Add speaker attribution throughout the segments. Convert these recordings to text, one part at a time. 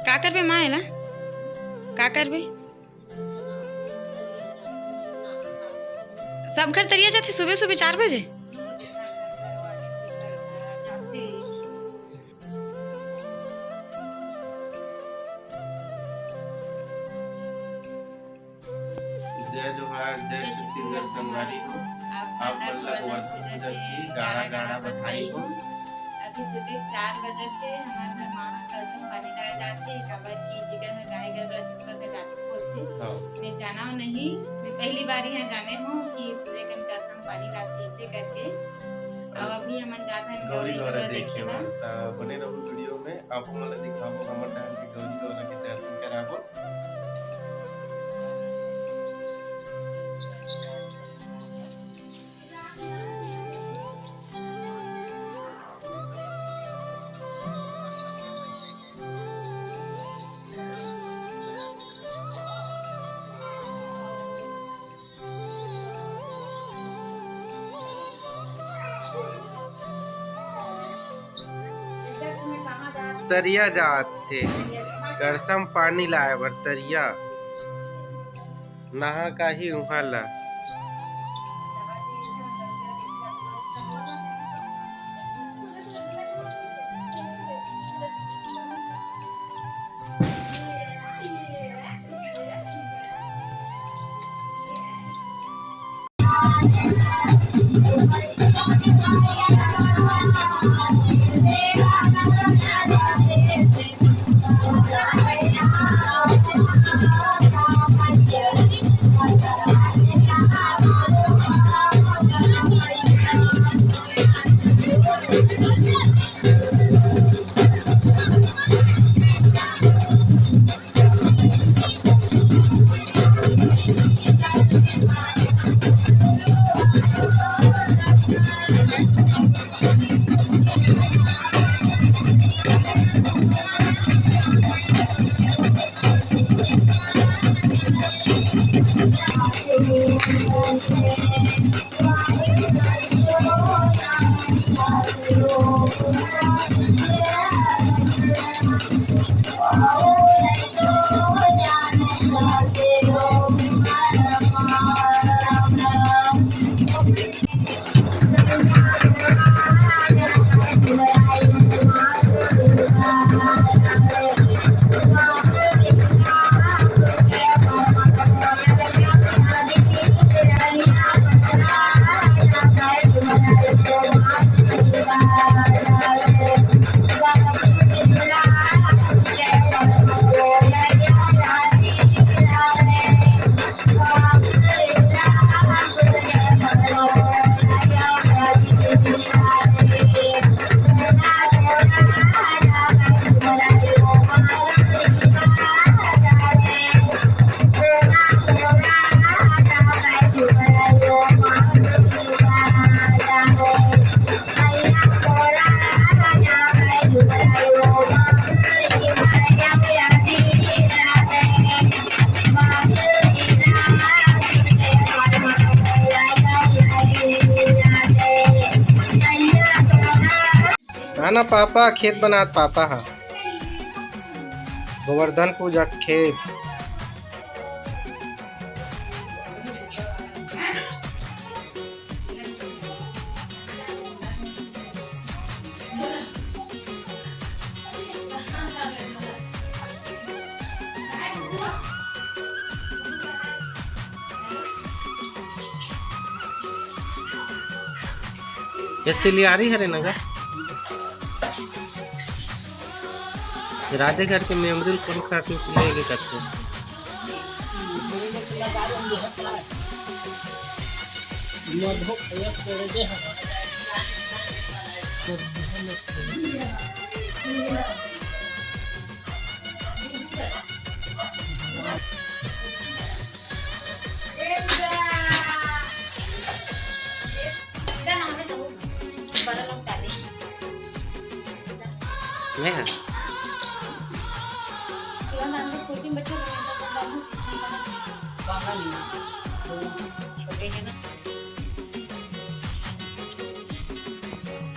Speaker 1: का करबे माँ एला का करबे सब घर तरिया जाते सुबह सुबह 4 बजे।
Speaker 2: जय जोहार जय छत्तीसगढ़ संगवारी हो। आप पूजा की गाड़ा गाड़ा बधाई हो।
Speaker 1: अभी सुबह 4 बजे थे हमारे घर माँ कलशम पानी लाए जाते काबर की जिगर गाय गरबा का जाते होते मैं जाना नहीं, मैं पहली बार यहाँ जाने हूँ कि सूर्य के कलशम पानी लाते इसे करके। अब अभी हम जाते हैं
Speaker 2: गौरी गौरा देखे बने रहो वीडियो में। आप मतलब दिखाओ हमर टाइम की गौरी गौरा के दर्शन कराबो। तरिया जात थे करसम पानी लाए बर तरिया नहा का ही उहाँ ला। ना पापा खेत बनात पापा हा गोवर्धन पूजा खेत। ये सिलियारी है रे नगा राधे घर के मेमोरियल कौन खाते लेके करते हैं।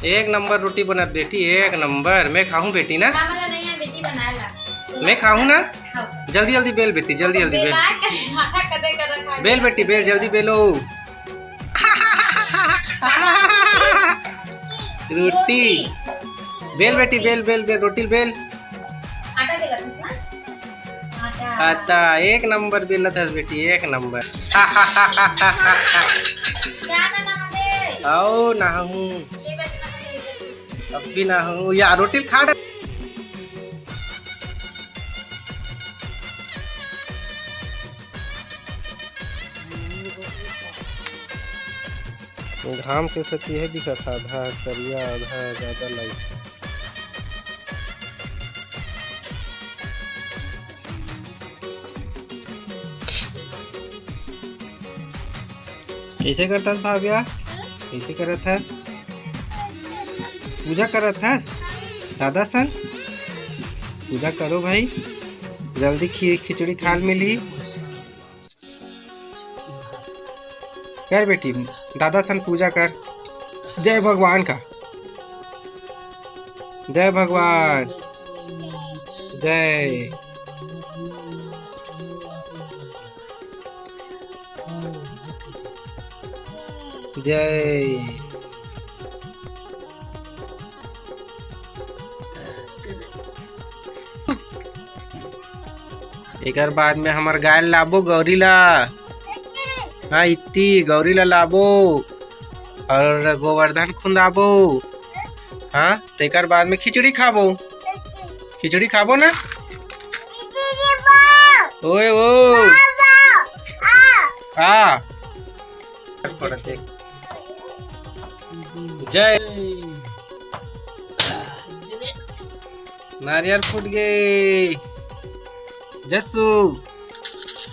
Speaker 2: एक नंबर रोटी बना बेटी, एक नंबर। मैं खाऊं बेटी ना?
Speaker 1: नहीं है बेटी बनाएगा।
Speaker 3: मैं खाऊं ना?
Speaker 1: खाओ।
Speaker 3: जल्दी जल्दी बेल बेटी, जल्दी जल्दी बेल। बेल बेटी बेल, जल्दी बेलो। रोटी बेल बेटी, बेल बेल बेल, रोटी बेल।
Speaker 1: आटा देगा तुझ ना? आटा।
Speaker 3: आता एक नंबर बेलत है बेटी, एक नंबर।
Speaker 1: क्या ना नहा दे?
Speaker 3: आओ ना हूँ,
Speaker 1: ले बेटे नहा दे।
Speaker 3: अब भी ना हूँ या रोटी खा डा। घाम के साथ यह दिखा था, आधा करिया आधा ज्यादा लाइट। कैसे करता था भाव्या? कैसे करा था? पूजा करा था दादा सन? पूजा करो भाई, जल्दी खिचड़ी खाल मिली। कर बेटी, दादा सन पूजा कर। जय भगवान का, जय भगवान, जय। जय। एक बाद में हमार गाय लाबो गौरी ला। हाँ इतनी गौरी ला लाबो और गोवर्धन खुंदाबो। हाँ तो एक बाद में खिचड़ी खाबो। खिचड़ी खाबो ना? ओए ओ आ जय। नारियल फूट गए। जस्सू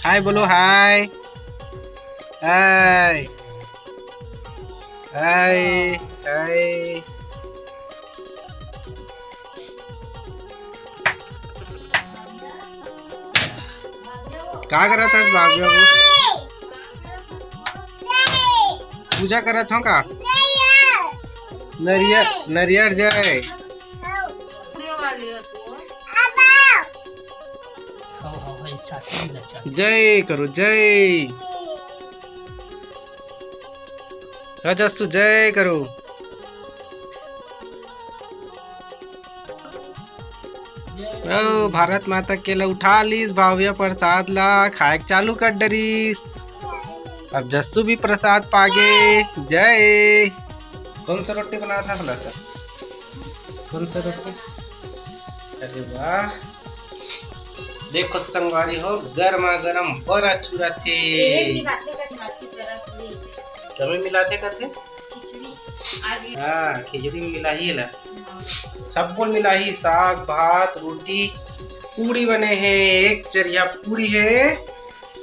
Speaker 3: हाय बोलो, हाय हाय हाय हाय। क्या कर रहा था भाव्या? वो पूजा कर रहा था का? नरियर नरियर जय। जय करो, जय राजस्सु, जय करो। ओ भारत माता के ला उठा लीस, भाव्या प्रसाद ला खाए चालू कर डरीस। अब जस्सू भी प्रसाद पागे। जय। कौन सा रोटी बना था सर? कौन सा रोटी? अरे वाह, देखो संगवारी हो, गर्मा गर्म बड़ा चूरा थे। कभी मिलाते करते? हाँ खिचड़ी में मिला ही ला, सब कुछ मिला ही। साग भात रोटी पूड़ी बने हैं, एक चरिया पूड़ी है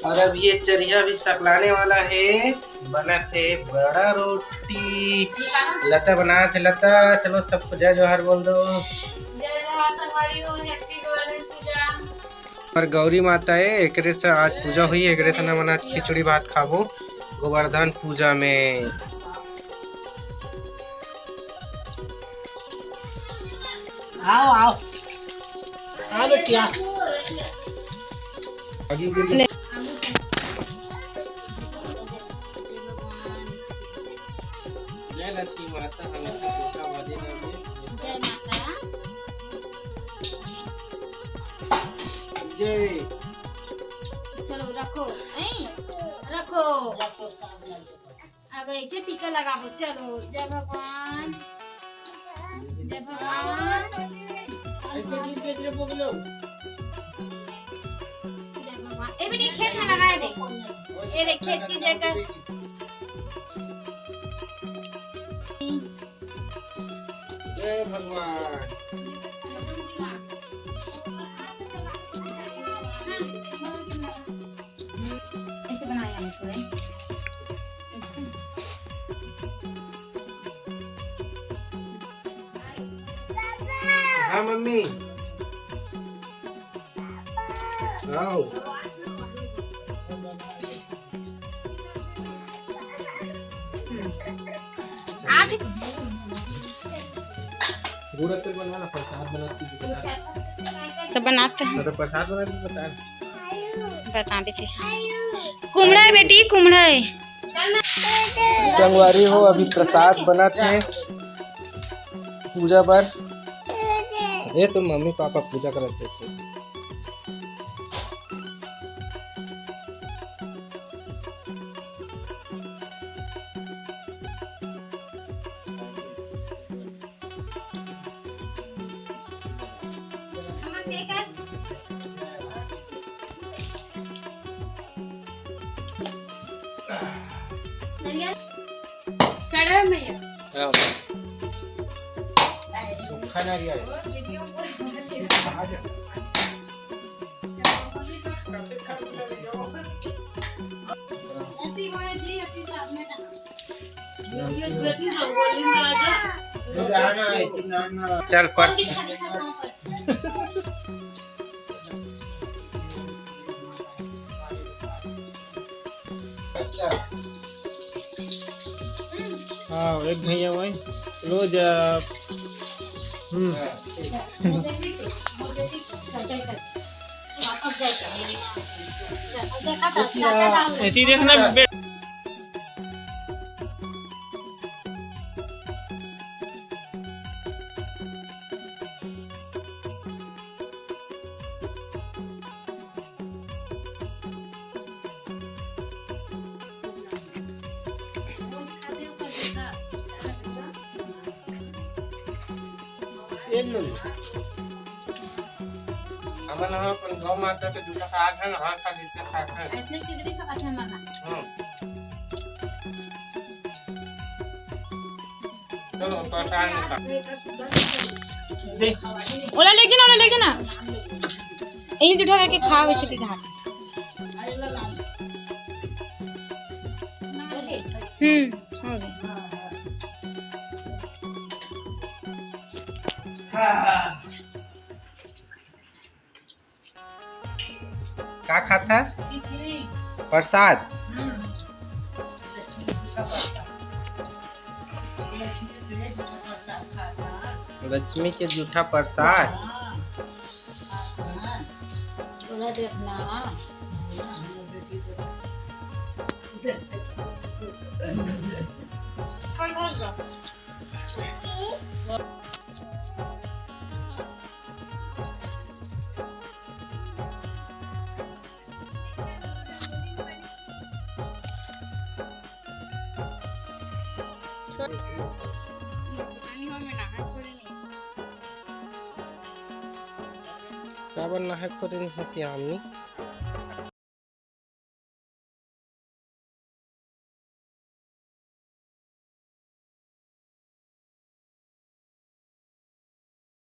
Speaker 3: और अब ये चरिया भी सकलाने वाला है। बना थे बड़ा रोटी। लता बना थे। लता चलो सबको जय जोहर बोल दो।
Speaker 1: जय जोहर संगवारी हो, हैप्पी गोवर्धन पूजा।
Speaker 3: और गौरी माता है, एकरे से आज पूजा हुई। एकरे से ना मना खिचड़ी भात खाबो गोवर्धन पूजा में।
Speaker 4: आओ आओ आओ बेटिया।
Speaker 3: जय लक्ष्मी माता,
Speaker 1: जय माता।
Speaker 3: जय।
Speaker 1: चलो रखो, नहीं रखो। अब ऐसे टीका लगाबो। चलो जय भगवान, जय भगवान, जय भगवान। ए बेटी खेत में लगाए दे। ये देख खेत की जगह।
Speaker 3: जय भगवान।
Speaker 1: ऐसे बनाया है थोड़े।
Speaker 3: हाँ मम्मी आओ।
Speaker 1: आज
Speaker 3: गुड़ तेल बनवाना प्रसाद बनाती है।
Speaker 1: तो बनाते हैं,
Speaker 3: तो प्रसाद बता
Speaker 1: बता देते। कुमड़ा है बेटी, कुमड़ा है।
Speaker 3: संगवारी हो, अभी प्रसाद बना थे पूजा पर। ये तो मम्मी पापा पूजा करते थे। सूखा नारियल चल पर हाँ एक भैया वही रोज देखना हमारा अपन गौ माता के दूसरा का आग है ना, हाँ खा जिसका खा है
Speaker 1: ऐसे किधर का अच्छा मगा।
Speaker 3: चलो प्रसाद
Speaker 1: ओला ले जाना, ओला ले जाना, यही उठा करके खा वैसे भी घाट। हो गए।
Speaker 3: क्या खाता प्रसाद? लक्ष्मी के जूठा प्रसाद। क्या बनना है खोरे नहीं हंसी आमनी।